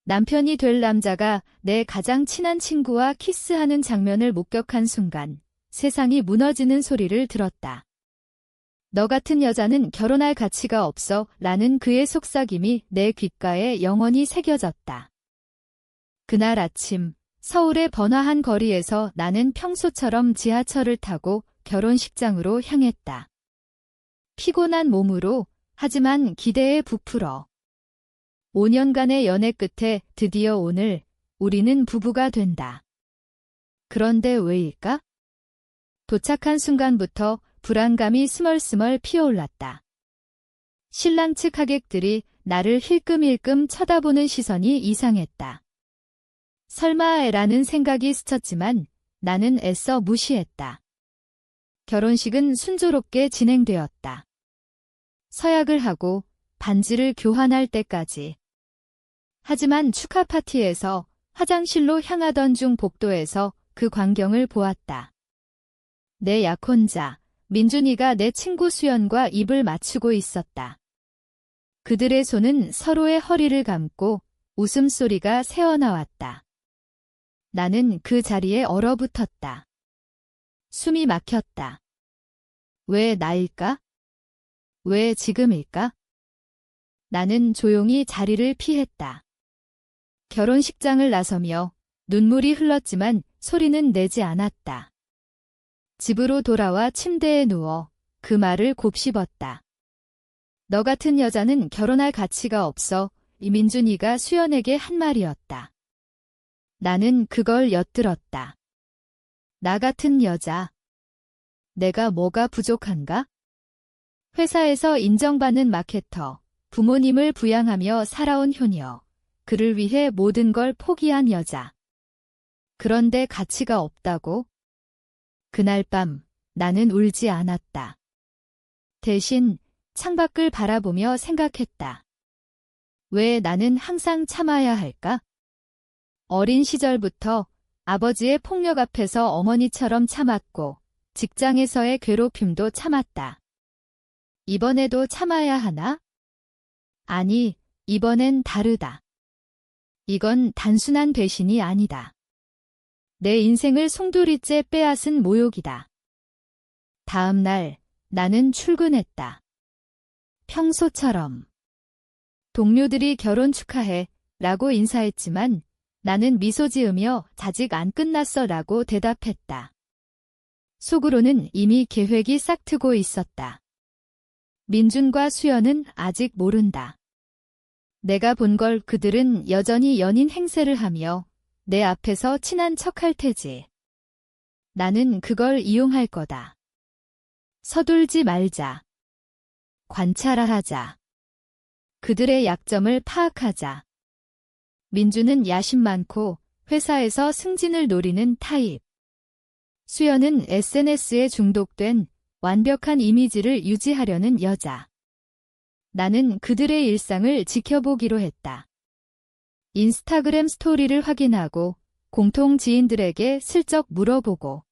남편이 될 남자가 내 가장 친한 친구와 키스하는 장면을 목격한 순간 세상이 무너지는 소리를 들었다. 너 같은 여자는 결혼할 가치가 없어 라는 그의 속삭임이 내 귓가에 영원히 새겨졌다. 그날 아침 서울의 번화한 거리에서 나는 평소처럼 지하철을 타고 결혼식장으로 향했다. 피곤한 몸으로 하지만 기대에 부풀어. 5년간의 연애 끝에 드디어 오늘 우리는 부부가 된다. 그런데 왜일까? 도착한 순간부터 불안감이 스멀스멀 피어올랐다. 신랑 측 하객들이 나를 힐끔힐끔 쳐다보는 시선이 이상했다. 설마라는 생각이 스쳤지만 나는 애써 무시했다. 결혼식은 순조롭게 진행되었다. 서약을 하고 반지를 교환할 때까지. 하지만 축하 파티에서 화장실로 향하던 중 복도에서 그 광경을 보았다. 내 약혼자, 민준이가 내 친구 수연과 입을 맞추고 있었다. 그들의 손은 서로의 허리를 감고 웃음소리가 새어나왔다. 나는 그 자리에 얼어붙었다. 숨이 막혔다. 왜 나일까? 왜 지금일까? 나는 조용히 자리를 피했다. 결혼식장을 나서며 눈물이 흘렀지만 소리는 내지 않았다. 집으로 돌아와 침대에 누워 그 말을 곱씹었다. 너 같은 여자는 결혼할 가치가 없어. 이민준이가 수연에게 한 말이었다. 나는 그걸 엿들었다. 나 같은 여자. 내가 뭐가 부족한가? 회사에서 인정받는 마케터, 부모님을 부양하며 살아온 효녀, 그를 위해 모든 걸 포기한 여자. 그런데 가치가 없다고? 그날 밤 나는 울지 않았다. 대신 창밖을 바라보며 생각했다. 왜 나는 항상 참아야 할까? 어린 시절부터 아버지의 폭력 앞에서 어머니처럼 참았고 직장에서의 괴롭힘도 참았다. 이번에도 참아야 하나? 아니, 이번엔 다르다. 이건 단순한 배신이 아니다. 내 인생을 송두리째 빼앗은 모욕이다. 다음 날 나는 출근했다. 평소처럼. 동료들이 결혼 축하해 라고 인사했지만 나는 미소 지으며 아직 안 끝났어 라고 대답했다. 속으로는 이미 계획이 싹트고 있었다. 민준과 수연은 아직 모른다. 내가 본 걸 그들은 여전히 연인 행세를 하며 내 앞에서 친한 척할 테지. 나는 그걸 이용할 거다. 서둘지 말자. 관찰하자. 그들의 약점을 파악하자. 민주는 야심 많고 회사에서 승진을 노리는 타입. 수연은 SNS에 중독된 완벽한 이미지를 유지하려는 여자. 나는 그들의 일상을 지켜보기로 했다. 인스타그램 스토리를 확인하고 공통 지인들에게 슬쩍 물어보고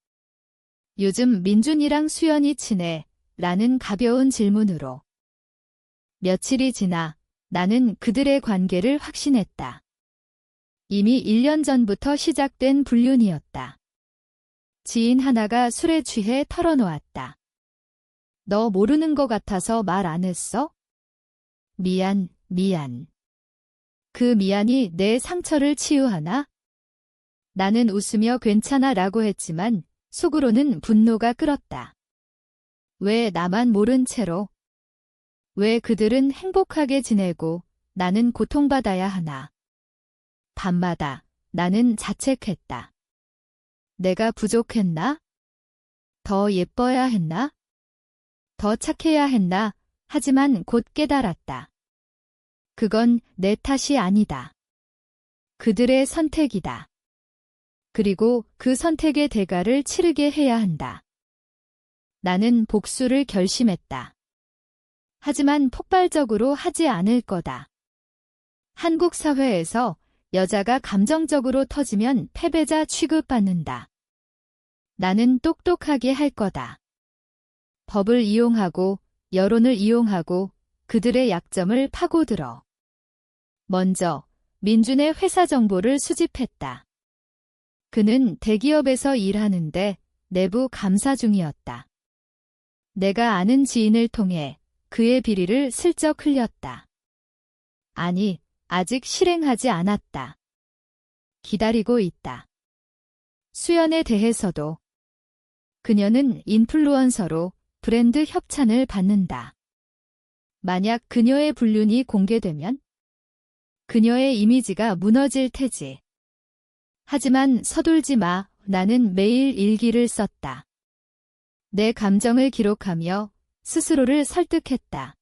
요즘 민준이랑 수연이 친해? 라는 가벼운 질문으로. 며칠이 지나 나는 그들의 관계를 확신했다. 이미 1년 전부터 시작된 불륜이었다. 지인 하나가 술에 취해 털어놓았다. 너 모르는 것 같아서 말 안 했어? 미안. 그 미안이 내 상처를 치유하나? 나는 웃으며 괜찮아 라고 했지만 속으로는 분노가 끓었다. 왜 나만 모른 채로? 왜 그들은 행복하게 지내고 나는 고통받아야 하나? 밤마다 나는 자책했다. 내가 부족했나? 더 예뻐야 했나? 더 착해야 했나? 하지만 곧 깨달았다. 그건 내 탓이 아니다. 그들의 선택이다. 그리고 그 선택의 대가를 치르게 해야 한다. 나는 복수를 결심했다. 하지만 폭발적으로 하지 않을 거다. 한국 사회에서 여자가 감정적으로 터지면 패배자 취급받는다. 나는 똑똑하게 할 거다. 법을 이용하고 여론을 이용하고 그들의 약점을 파고들어. 먼저 민준의 회사 정보를 수집했다. 그는 대기업에서 일하는데 내부 감사 중이었다. 내가 아는 지인을 통해 그의 비리를 슬쩍 흘렸다. 아니, 아직 실행하지 않았다. 기다리고 있다. 수연에 대해서도. 그녀는 인플루언서로 브랜드 협찬을 받는다. 만약 그녀의 불륜이 공개되면 그녀의 이미지가 무너질 테지. 하지만 서둘지 마. 나는 매일 일기를 썼다. 내 감정을 기록하며 스스로를 설득했다.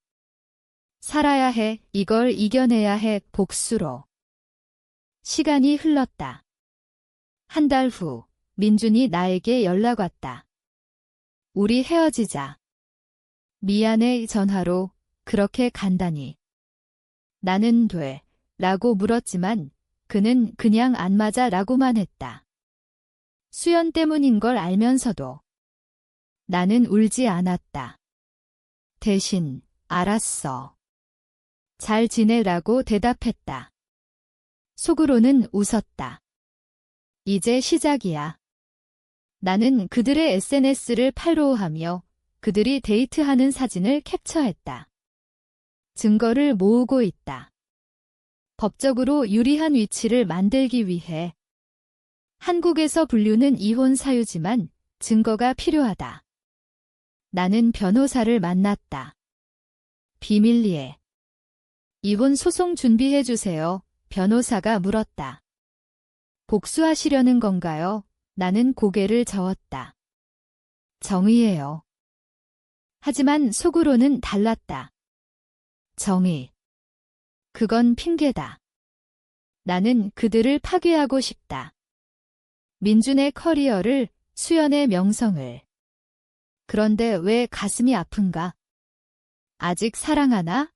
살아야 해. 이걸 이겨내야 해. 복수로. 시간이 흘렀다. 한 달 후, 민준이 나에게 연락 왔다. 우리 헤어지자. 미안해. 전화로. 그렇게 간단히. 나는 돼. 라고 물었지만 그는 그냥 안 맞아 라고만 했다. 수연 때문인 걸 알면서도 나는 울지 않았다. 대신 알았어. 잘 지내라고 대답했다. 속으로는 웃었다. 이제 시작이야. 나는 그들의 SNS를 팔로우하며 그들이 데이트하는 사진을 캡처했다. 증거를 모으고 있다. 법적으로 유리한 위치를 만들기 위해. 한국에서 불륜은 이혼 사유지만 증거가 필요하다. 나는 변호사를 만났다. 비밀리에. 이혼 소송 준비해 주세요. 변호사가 물었다. 복수하시려는 건가요? 나는 고개를 저었다. 정의예요. 하지만 속으로는 달랐다. 정의. 그건 핑계다. 나는 그들을 파괴하고 싶다. 민준의 커리어를, 수연의 명성을. 그런데 왜 가슴이 아픈가? 아직 사랑하나?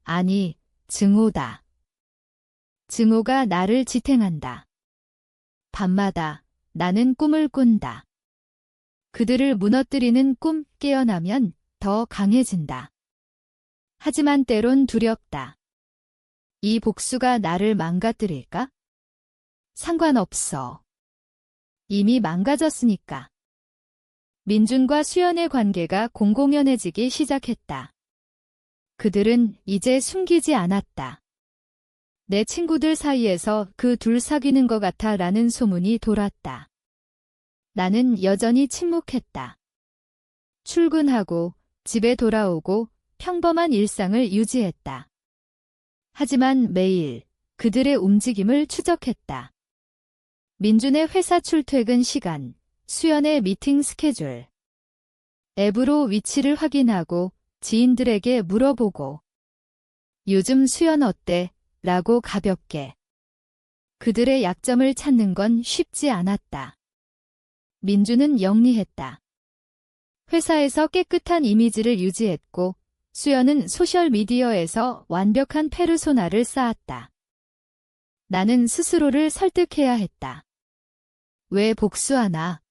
아니, 증오다. 증오가 나를 지탱한다. 밤마다 나는 꿈을 꾼다. 그들을 무너뜨리는 꿈. 깨어나면 더 강해진다. 하지만 때론 두렵다. 이 복수가 나를 망가뜨릴까? 상관없어. 이미 망가졌으니까. 민준과 수연의 관계가 공공연해지기 시작했다. 그들은 이제 숨기지 않았다. 내 친구들 사이에서 그 둘 사귀는 것 같아 라는 소문이 돌았다. 나는 여전히 침묵했다. 출근하고 집에 돌아오고 평범한 일상을 유지했다. 하지만 매일 그들의 움직임을 추적했다. 민준의 회사 출퇴근 시간, 수연의 미팅 스케줄. 앱으로 위치를 확인하고 지인들에게 물어보고. 요즘 수연 어때? 라고 가볍게. 그들의 약점을 찾는 건 쉽지 않았다. 민준은 영리했다. 회사에서 깨끗한 이미지를 유지했고 수연은 소셜미디어에서 완벽한 페르소나를 쌓았다. 나는 스스로를 설득해야 했다. 왜 복수하나?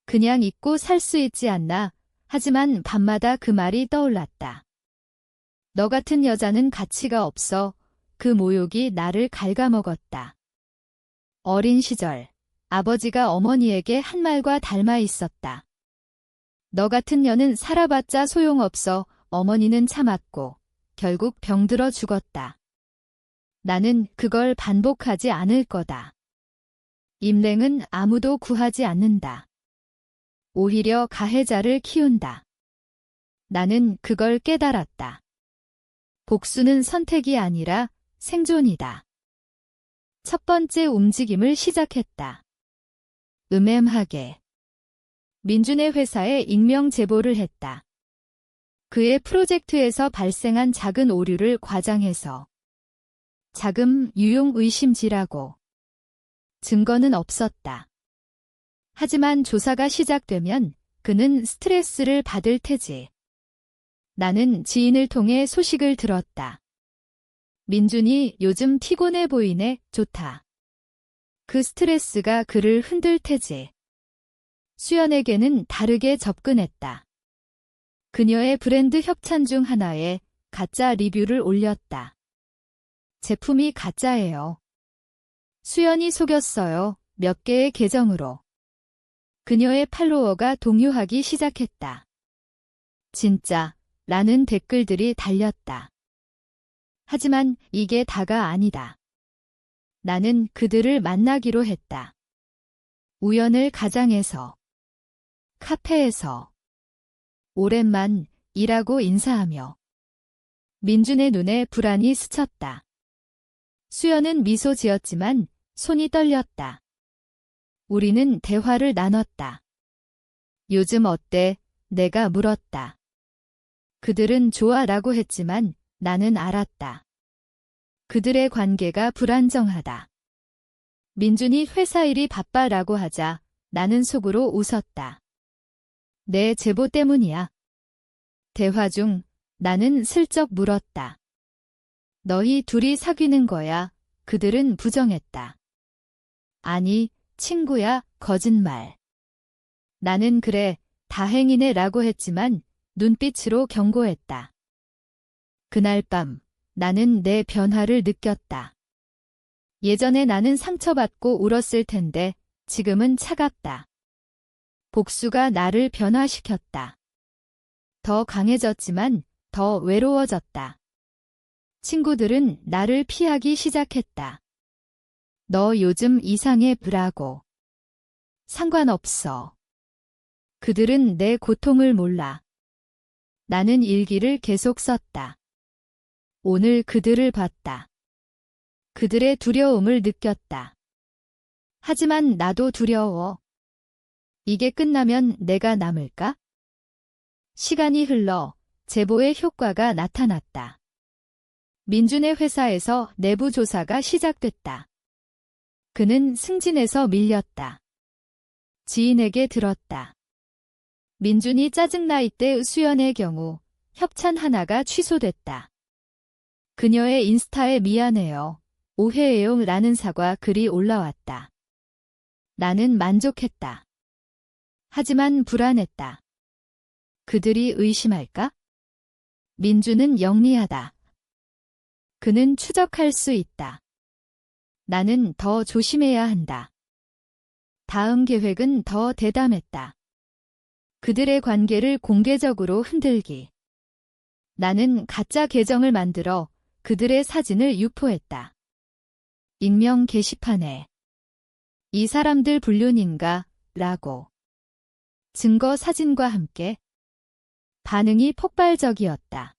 그냥 잊고 살 수 있지 않나? 하지만 밤마다 그 말이 떠올랐다. 너 같은 여자는 가치가 없어. 그 모욕이 나를 갉아먹었다. 어린 시절, 아버지가 어머니에게 한 말과 닮아 있었다. 너 같은 년은 살아봤자 소용없어. 어머니는 참았고 결국 병들어 죽었다. 나는 그걸 반복하지 않을 거다. 임랭은 아무도 구하지 않는다. 오히려 가해자를 키운다. 나는 그걸 깨달았다. 복수는 선택이 아니라 생존이다. 첫 번째 움직임을 시작했다. 음엠하게. 민준의 회사에 익명 제보를 했다. 그의 프로젝트에서 발생한 작은 오류를 과장해서 자금 유용 의심지라고. 증거는 없었다. 하지만 조사가 시작되면 그는 스트레스를 받을 테지. 나는 지인을 통해 소식을 들었다. 민준이 요즘 피곤해 보이네. 좋다. 그 스트레스가 그를 흔들 테지. 수연에게는 다르게 접근했다. 그녀의 브랜드 협찬 중 하나에 가짜 리뷰를 올렸다. 제품이 가짜예요. 수연이 속였어요. 몇 개의 계정으로. 그녀의 팔로워가 동요하기 시작했다. 진짜, 라는 댓글들이 달렸다. 하지만 이게 다가 아니다. 나는 그들을 만나기로 했다. 우연을 가장해서, 카페에서, 오랜만이라고 인사하며. 민준의 눈에 불안이 스쳤다. 수연은 미소 지었지만 손이 떨렸다. 우리는 대화를 나눴다. 요즘 어때? 내가 물었다. 그들은 좋아라고 했지만 나는 알았다. 그들의 관계가 불안정하다. 민준이 회사 일이 바빠라고 하자 나는 속으로 웃었다. 내 제보 때문이야. 대화 중 나는 슬쩍 물었다. 너희 둘이 사귀는 거야? 그들은 부정했다. 아니, 친구야, 거짓말. 나는 그래, 다행이네 라고 했지만 눈빛으로 경고했다. 그날 밤 나는 내 변화를 느꼈다. 예전에 나는 상처받고 울었을 텐데 지금은 차갑다. 복수가 나를 변화시켰다. 더 강해졌지만 더 외로워졌다. 친구들은 나를 피하기 시작했다. 너 요즘 이상해 브라고. 상관없어. 그들은 내 고통을 몰라. 나는 일기를 계속 썼다. 오늘 그들을 봤다. 그들의 두려움을 느꼈다. 하지만 나도 두려워. 이게 끝나면 내가 남을까? 시간이 흘러 제보의 효과가 나타났다. 민준의 회사에서 내부 조사가 시작됐다. 그는 승진해서 밀렸다. 지인에게 들었다. 민준이 짜증나 이때 수연의 경우 협찬 하나가 취소됐다. 그녀의 인스타에 미안해요. 오해해요 라는 사과 글이 올라왔다. 나는 만족했다. 하지만 불안했다. 그들이 의심할까? 민준은 영리하다. 그는 추적할 수 있다. 나는 더 조심해야 한다. 다음 계획은 더 대담했다. 그들의 관계를 공개적으로 흔들기. 나는 가짜 계정을 만들어 그들의 사진을 유포했다. 익명 게시판에 이 사람들 불륜인가? 라고. 증거 사진과 함께. 반응이 폭발적이었다.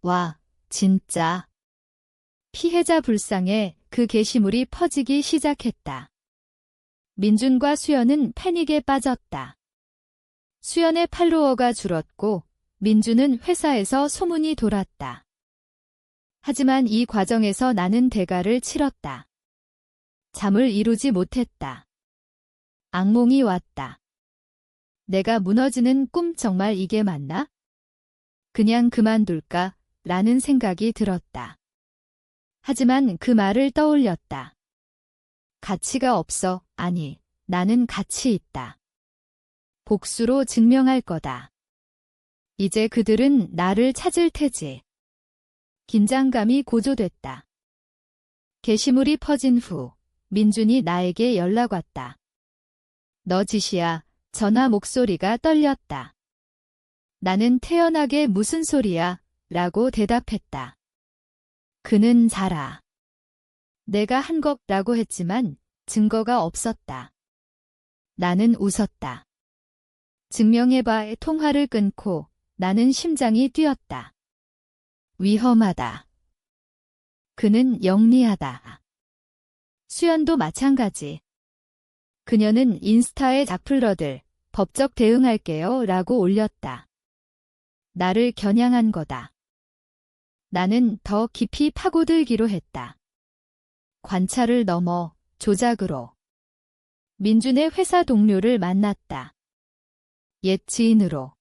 와, 진짜. 피해자 불쌍해 그 게시물이 퍼지기 시작했다. 민준과 수연은 패닉에 빠졌다. 수연의 팔로워가 줄었고 민준은 회사에서 소문이 돌았다. 하지만 이 과정에서 나는 대가를 치렀다. 잠을 이루지 못했다. 악몽이 왔다. 내가 무너지는 꿈 정말 이게 맞나? 그냥 그만둘까? 라는 생각이 들었다. 하지만 그 말을 떠올렸다. 가치가 없어. 아니, 나는 가치 있다. 복수로 증명할 거다. 이제 그들은 나를 찾을 테지. 긴장감이 고조됐다. 게시물이 퍼진 후 민준이 나에게 연락 왔다. 너 짓이야. 전화 목소리가 떨렸다. 나는 태연하게 무슨 소리야? 라고 대답했다. 그는 잘 알아. 내가 한 거라고 했지만 증거가 없었다. 나는 웃었다. 증명해봐의 통화를 끊고 나는 심장이 뛰었다. 위험하다. 그는 영리하다. 수연도 마찬가지. 그녀는 인스타에 악플러들 법적 대응할게요 라고 올렸다. 나를 겨냥한 거다. 나는 더 깊이 파고들기로 했다. 관찰을 넘어 조작으로. 민준의 회사 동료를 만났다. 옛 지인으로.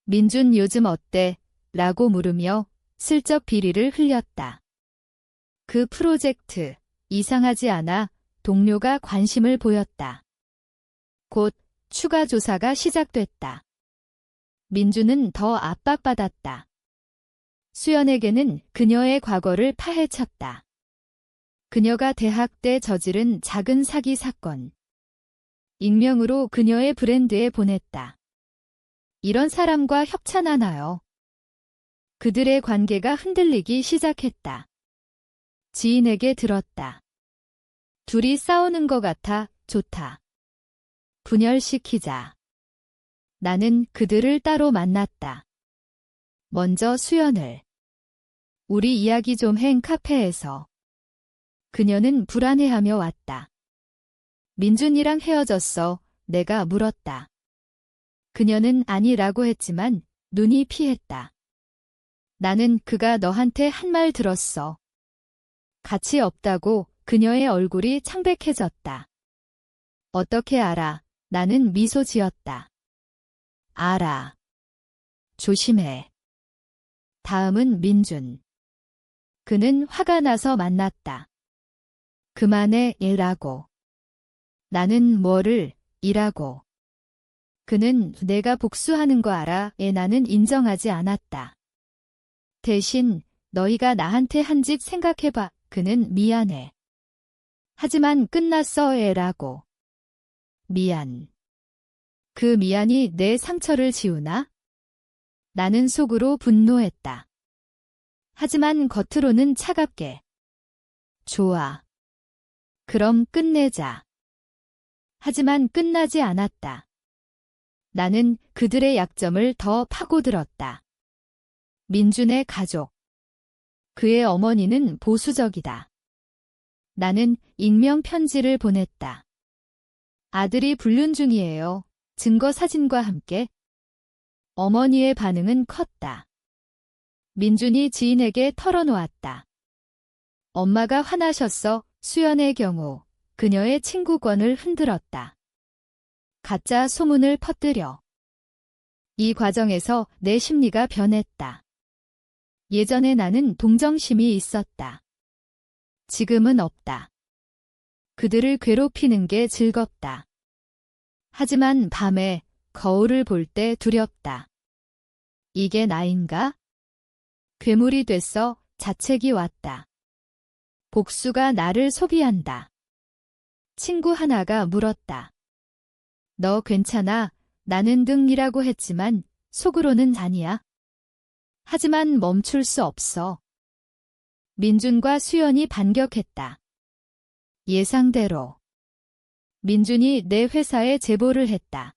민준 요즘 어때? 라고 물으며 슬쩍 비리를 흘렸다. 그 프로젝트 이상하지 않아? 동료가 관심을 보였다. 곧 추가 조사가 시작됐다. 민준은 더 압박받았다. 수연에게는 그녀의 과거를 파헤쳤다. 그녀가 대학 때 저지른 작은 사기 사건. 익명으로 그녀의 브랜드에 보냈다. 이런 사람과 협찬하나요? 그들의 관계가 흔들리기 시작했다. 지인에게 들었다. 둘이 싸우는 것 같아 좋다. 분열시키자. 나는 그들을 따로 만났다. 먼저 수연을. 우리 이야기 좀 행 카페에서. 그녀는 불안해하며 왔다. 민준이랑 헤어졌어. 내가 물었다. 그녀는 아니라고 했지만 눈이 피했다. 나는 그가 너한테 한 말 들었어. 가치 없다고. 그녀의 얼굴이 창백해졌다. 어떻게 알아? 나는 미소 지었다. 알아. 조심해. 다음은 민준. 그는 화가 나서 만났다. 그만해 일하고. 나는 뭐를 일하고. 그는 내가 복수하는 거 알아? 나는 인정하지 않았다. 대신 너희가 나한테 한 짓 생각해봐. 그는 미안해. 하지만 끝났어 라고. 미안. 그 미안이 내 상처를 지우나? 나는 속으로 분노했다. 하지만 겉으로는 차갑게. 좋아. 그럼 끝내자. 하지만 끝나지 않았다. 나는 그들의 약점을 더 파고들었다. 민준의 가족. 그의 어머니는 보수적이다. 나는 익명 편지를 보냈다. 아들이 불륜 중이에요. 증거 사진과 함께. 어머니의 반응은 컸다. 민준이 지인에게 털어놓았다. 엄마가 화나셨어. 수연의 경우 그녀의 친구권을 흔들었다. 가짜 소문을 퍼뜨려. 이 과정에서 내 심리가 변했다. 예전에 나는 동정심이 있었다. 지금은 없다. 그들을 괴롭히는 게 즐겁다. 하지만 밤에 거울을 볼 때 두렵다. 이게 나인가? 괴물이 됐어. 자책이 왔다. 복수가 나를 소비한다. 친구 하나가 물었다. 너 괜찮아? 나는 등이라고 했지만 속으로는 아니야. 하지만 멈출 수 없어. 민준과 수연이 반격했다. 예상대로. 민준이 내 회사에 제보를 했다.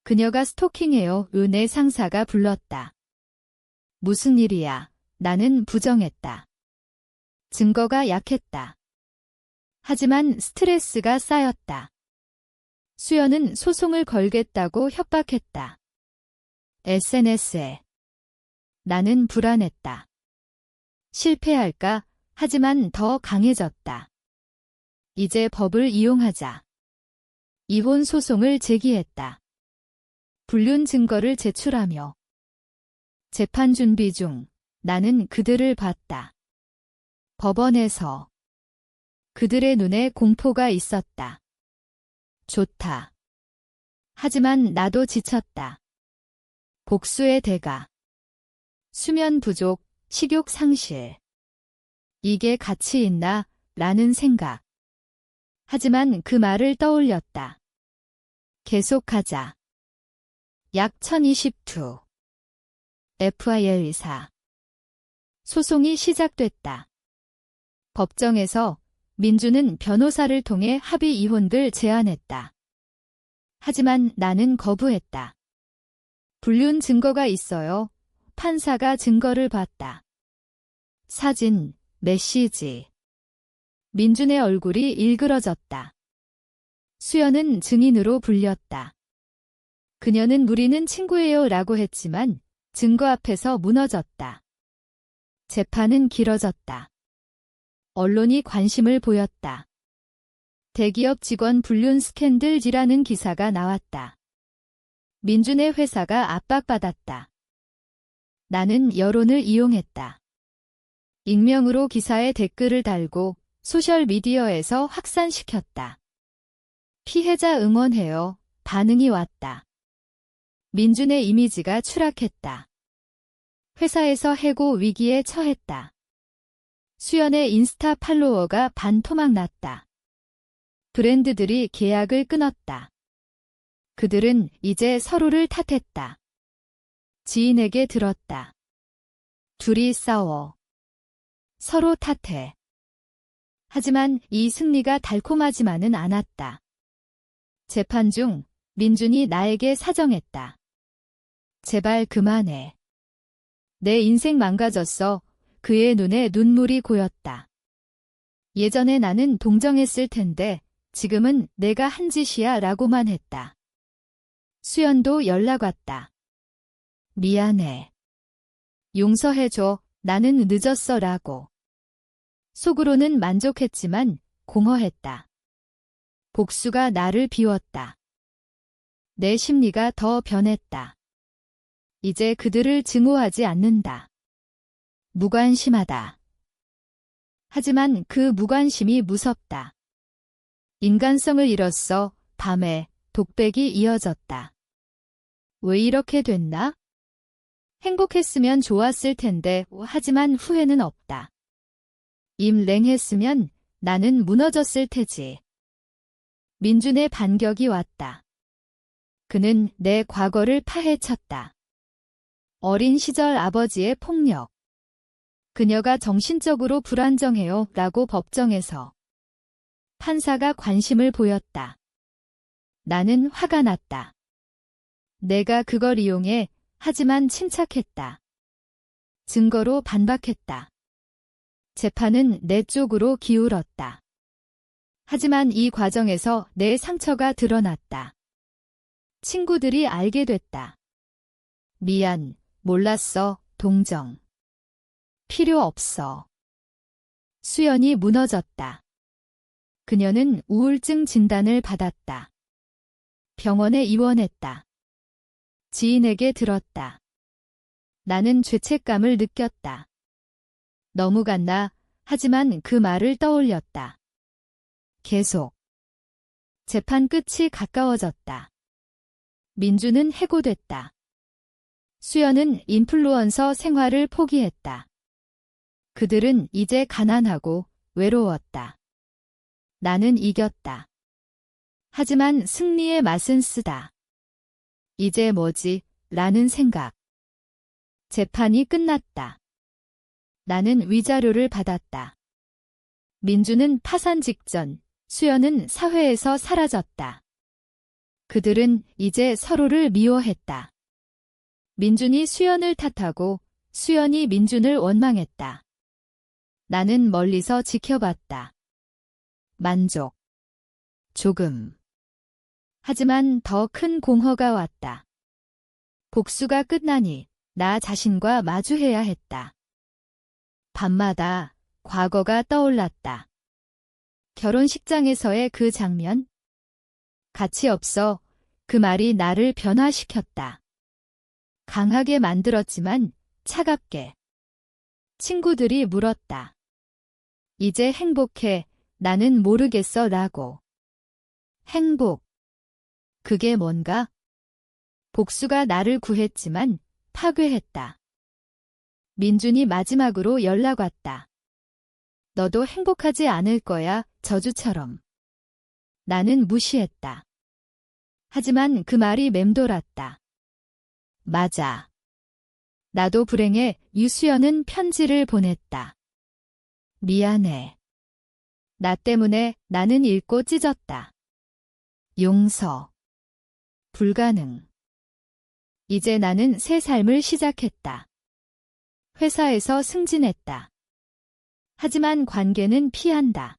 그녀가 스토킹해요. 내 상사가 불렀다. 무슨 일이야? 나는 부정했다. 증거가 약했다. 하지만 스트레스가 쌓였다. 수연은 소송을 걸겠다고 협박했다. SNS에. 나는 불안했다. 실패할까? 하지만 더 강해졌다. 이제 법을 이용하자. 이혼 소송을 제기했다. 불륜 증거를 제출하며. 재판 준비 중. 나는 그들을 봤다. 법원에서. 그들의 눈에 공포가 있었다. 좋다. 하지만 나도 지쳤다. 복수의 대가. 수면 부족, 식욕 상실. 이게 가치 있나? 라는 생각. 하지만 그 말을 떠올렸다. 계속하자. 약 1022. FIL24. 소송이 시작됐다. 법정에서 민준은 변호사를 통해 합의 이혼을 제안했다. 하지만 나는 거부했다. 불륜 증거가 있어요. 판사가 증거를 봤다. 사진, 메시지. 민준의 얼굴이 일그러졌다. 수연은 증인으로 불렸다. 그녀는 우리는 친구예요 라고 했지만 증거 앞에서 무너졌다. 재판은 길어졌다. 언론이 관심을 보였다. 대기업 직원 불륜 스캔들이라는 기사가 나왔다. 민준의 회사가 압박받았다. 나는 여론을 이용했다. 익명으로 기사에 댓글을 달고 소셜미디어에서 확산시켰다. 피해자 응원해요. 반응이 왔다. 민준의 이미지가 추락했다. 회사에서 해고 위기에 처했다. 수연의 인스타 팔로워가 반토막 났다. 브랜드들이 계약을 끊었다. 그들은 이제 서로를 탓했다. 지인에게 들었다. 둘이 싸워. 서로 탓해. 하지만 이 승리가 달콤하지만은 않았다. 재판 중 민준이 나에게 사정했다. 제발 그만해. 내 인생 망가졌어. 그의 눈에 눈물이 고였다. 예전에 나는 동정했을 텐데 지금은 내가 한 짓이야 라고만 했다. 수연도 연락 왔다. 미안해. 용서해줘. 나는 늦었어 라고. 속으로는 만족했지만 공허했다. 복수가 나를 비웠다. 내 심리가 더 변했다. 이제 그들을 증오하지 않는다. 무관심하다. 하지만 그 무관심이 무섭다. 인간성을 잃었어. 밤에 독백이 이어졌다. 왜 이렇게 됐나? 행복했으면 좋았을 텐데, 하지만 후회는 없다. 임랭했으면 나는 무너졌을 테지. 민준의 반격이 왔다. 그는 내 과거를 파헤쳤다. 어린 시절 아버지의 폭력. 그녀가 정신적으로 불안정해요 라고 법정에서. 판사가 관심을 보였다. 나는 화가 났다. 내가 그걸 이용해 하지만 침착했다. 증거로 반박했다. 재판은 내 쪽으로 기울었다. 하지만 이 과정에서 내 상처가 드러났다. 친구들이 알게 됐다. 미안, 몰랐어, 동정. 필요 없어. 수연이 무너졌다. 그녀는 우울증 진단을 받았다. 병원에 입원했다. 지인에게 들었다. 나는 죄책감을 느꼈다. 너무 갔나? 하지만 그 말을 떠올렸다. 계속. 재판 끝이 가까워졌다. 민주는 해고됐다. 수연은 인플루언서 생활을 포기했다. 그들은 이제 가난하고 외로웠다. 나는 이겼다. 하지만 승리의 맛은 쓰다. 이제 뭐지? 라는 생각. 재판이 끝났다. 나는 위자료를 받았다. 민주는 파산 직전, 수연은 사회에서 사라졌다. 그들은 이제 서로를 미워했다. 민준이 수연을 탓하고 수연이 민준을 원망했다. 나는 멀리서 지켜봤다. 만족. 조금. 하지만 더 큰 공허가 왔다. 복수가 끝나니 나 자신과 마주해야 했다. 밤마다 과거가 떠올랐다. 결혼식장에서의 그 장면? 가치 없어. 그 말이 나를 변화시켰다. 강하게 만들었지만 차갑게. 친구들이 물었다. 이제 행복해. 나는 모르겠어 라고. 행복. 그게 뭔가? 복수가 나를 구했지만 파괴했다. 민준이 마지막으로 연락 왔다. 너도 행복하지 않을 거야, 저주처럼. 나는 무시했다. 하지만 그 말이 맴돌았다. 맞아. 나도 불행해. 유수연은 편지를 보냈다. 미안해. 나 때문에 나는 읽고 찢었다. 용서. 불가능. 이제 나는 새 삶을 시작했다. 회사에서 승진했다. 하지만 관계는 피한다.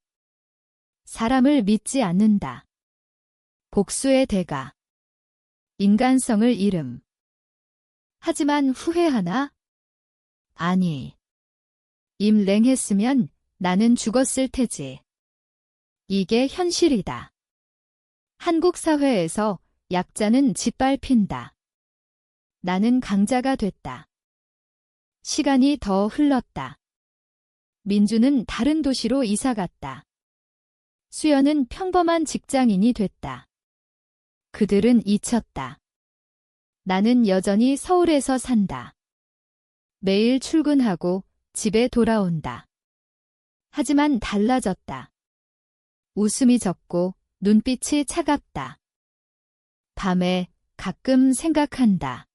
사람을 믿지 않는다. 복수의 대가. 인간성을 잃음. 하지만 후회하나? 아니. 임랭했으면 나는 죽었을 테지. 이게 현실이다. 한국 사회에서 약자는 짓밟힌다. 나는 강자가 됐다. 시간이 더 흘렀다. 민주는 다른 도시로 이사갔다. 수연은 평범한 직장인이 됐다. 그들은 잊혔다. 나는 여전히 서울에서 산다. 매일 출근하고 집에 돌아온다. 하지만 달라졌다. 웃음이 적고 눈빛이 차갑다. 밤에 가끔 생각한다.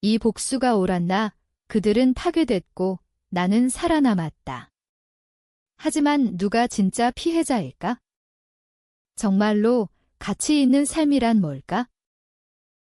이 복수가 옳았나? 그들은 파괴됐고 나는 살아남았다. 하지만 누가 진짜 피해자일까? 정말로 가치 있는 삶이란 뭘까?